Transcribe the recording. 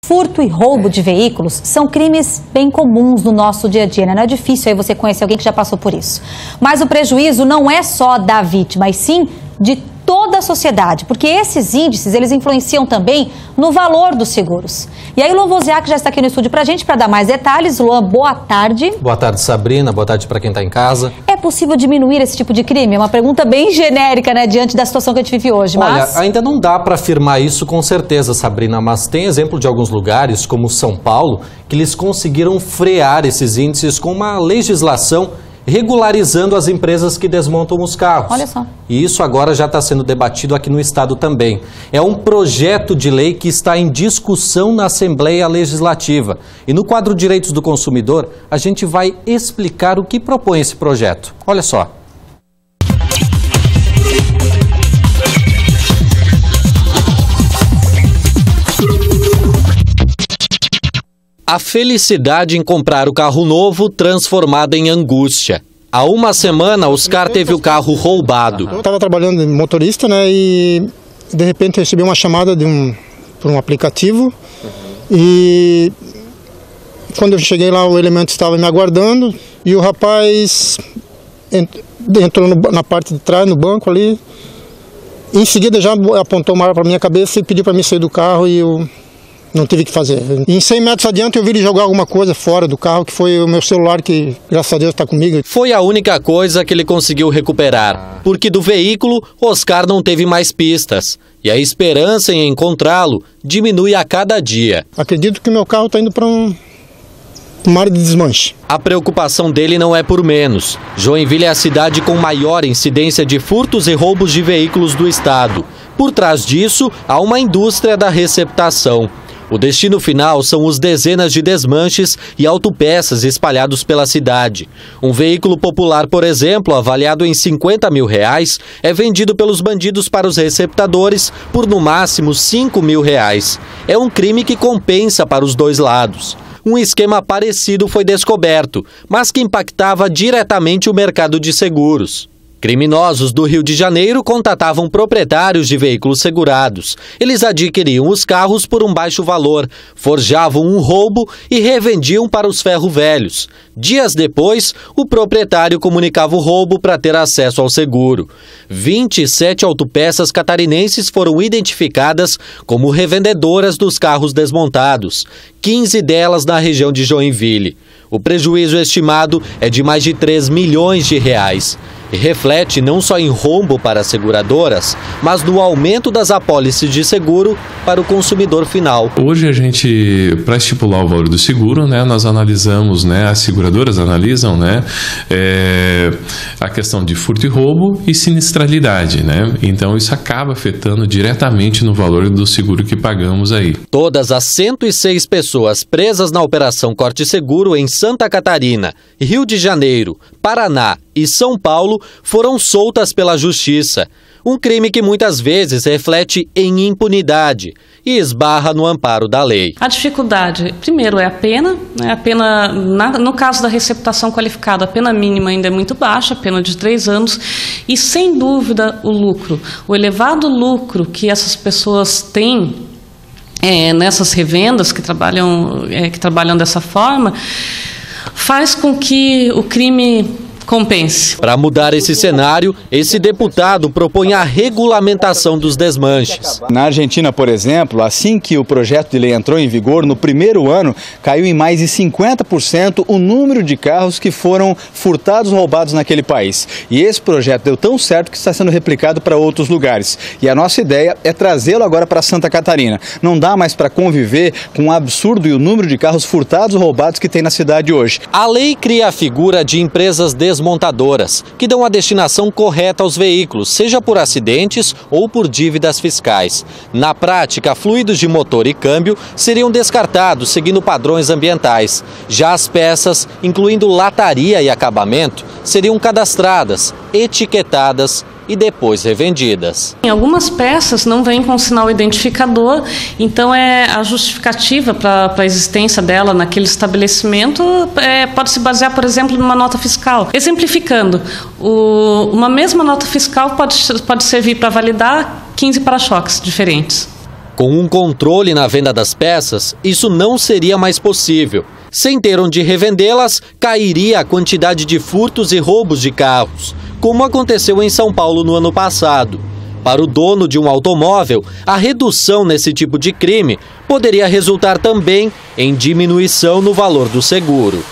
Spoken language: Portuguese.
Furto e roubo de veículos são crimes bem comuns no nosso dia a dia, né? Não é difícil aí você conhecer alguém que já passou por isso. Mas o prejuízo não é só da vítima, e sim de toda a sociedade, porque esses índices, eles influenciam também no valor dos seguros. E aí o Luan Wozniak já está aqui no estúdio pra gente para dar mais detalhes. Luan, boa tarde. Boa tarde, Sabrina. Boa tarde para quem está em casa. É possível diminuir esse tipo de crime? É uma pergunta bem genérica, né, diante da situação que a gente vive hoje, mas... Olha, ainda não dá para afirmar isso com certeza, Sabrina, mas tem exemplo de alguns lugares, como São Paulo, que eles conseguiram frear esses índices com uma legislação regularizando as empresas que desmontam os carros. Olha só. E isso agora já está sendo debatido aqui no estado também. É um projeto de lei que está em discussão na Assembleia Legislativa. E no quadro Direitos do Consumidor, a gente vai explicar o que propõe esse projeto. Olha só. A felicidade em comprar o carro novo transformada em angústia. Há uma semana, Oscar teve o carro roubado. Eu estava trabalhando de motorista, né, e de repente recebi uma chamada por um aplicativo. E quando eu cheguei lá, o elemento estava me aguardando e o rapaz entrou na parte de trás, no banco ali. Em seguida já apontou uma arma para minha cabeça e pediu para mim sair do carro e eu... não tive o que fazer. Em 100 metros adiante eu vi ele jogar alguma coisa fora do carro, que foi o meu celular, que graças a Deus está comigo. Foi a única coisa que ele conseguiu recuperar, porque do veículo Oscar não teve mais pistas. E a esperança em encontrá-lo diminui a cada dia. Acredito que meu carro está indo para uma área de desmanche. A preocupação dele não é por menos. Joinville é a cidade com maior incidência de furtos e roubos de veículos do estado. Por trás disso, há uma indústria da receptação. O destino final são os dezenas de desmanches e autopeças espalhados pela cidade. Um veículo popular, por exemplo, avaliado em R$50 mil, é vendido pelos bandidos para os receptadores por no máximo R$5 mil. É um crime que compensa para os dois lados. Um esquema parecido foi descoberto, mas que impactava diretamente o mercado de seguros. Criminosos do Rio de Janeiro contatavam proprietários de veículos segurados. Eles adquiriam os carros por um baixo valor, forjavam um roubo e revendiam para os ferro-velhos. Dias depois, o proprietário comunicava o roubo para ter acesso ao seguro. 27 autopeças catarinenses foram identificadas como revendedoras dos carros desmontados, 15 delas na região de Joinville. O prejuízo estimado é de mais de R$3 milhões. E reflete não só em rombo para as seguradoras, mas no aumento das apólices de seguro para o consumidor final. Hoje a gente, para estipular o valor do seguro, né, nós analisamos, né, as seguradoras analisam, né, a questão de furto e roubo e sinistralidade, né? Então isso acaba afetando diretamente no valor do seguro que pagamos aí. Todas as 106 pessoas presas na Operação Corte Seguro em Santa Catarina, Rio de Janeiro, Paraná e São Paulo foram soltas pela Justiça. Um crime que muitas vezes reflete em impunidade e esbarra no amparo da lei. A dificuldade, primeiro, é a pena. Né? A pena, no caso da receptação qualificada, a pena mínima ainda é muito baixa, a pena de 3 anos. E, sem dúvida, o lucro. O elevado lucro que essas pessoas têm nessas revendas que trabalham dessa forma, faz com que o crime compense. Para mudar esse cenário, esse deputado propõe a regulamentação dos desmanches. Na Argentina, por exemplo, assim que o projeto de lei entrou em vigor, no primeiro ano, caiu em mais de 50% o número de carros que foram furtados ou roubados naquele país. E esse projeto deu tão certo que está sendo replicado para outros lugares. E a nossa ideia é trazê-lo agora para Santa Catarina. Não dá mais para conviver com o absurdo e o número de carros furtados ou roubados que tem na cidade hoje. A lei cria a figura de empresas desmontadoras, que dão a destinação correta aos veículos, seja por acidentes ou por dívidas fiscais. Na prática, fluidos de motor e câmbio seriam descartados seguindo padrões ambientais. Já as peças, incluindo lataria e acabamento, seriam cadastradas, etiquetadas e depois revendidas. Algumas peças não vêm com sinal identificador, então a justificativa para a existência dela naquele estabelecimento pode se basear, por exemplo, numa nota fiscal. Exemplificando, uma mesma nota fiscal pode servir para validar 15 para-choques diferentes. Com um controle na venda das peças, isso não seria mais possível. Sem ter onde revendê-las, cairia a quantidade de furtos e roubos de carros, como aconteceu em São Paulo no ano passado. Para o dono de um automóvel, a redução nesse tipo de crime poderia resultar também em diminuição no valor do seguro.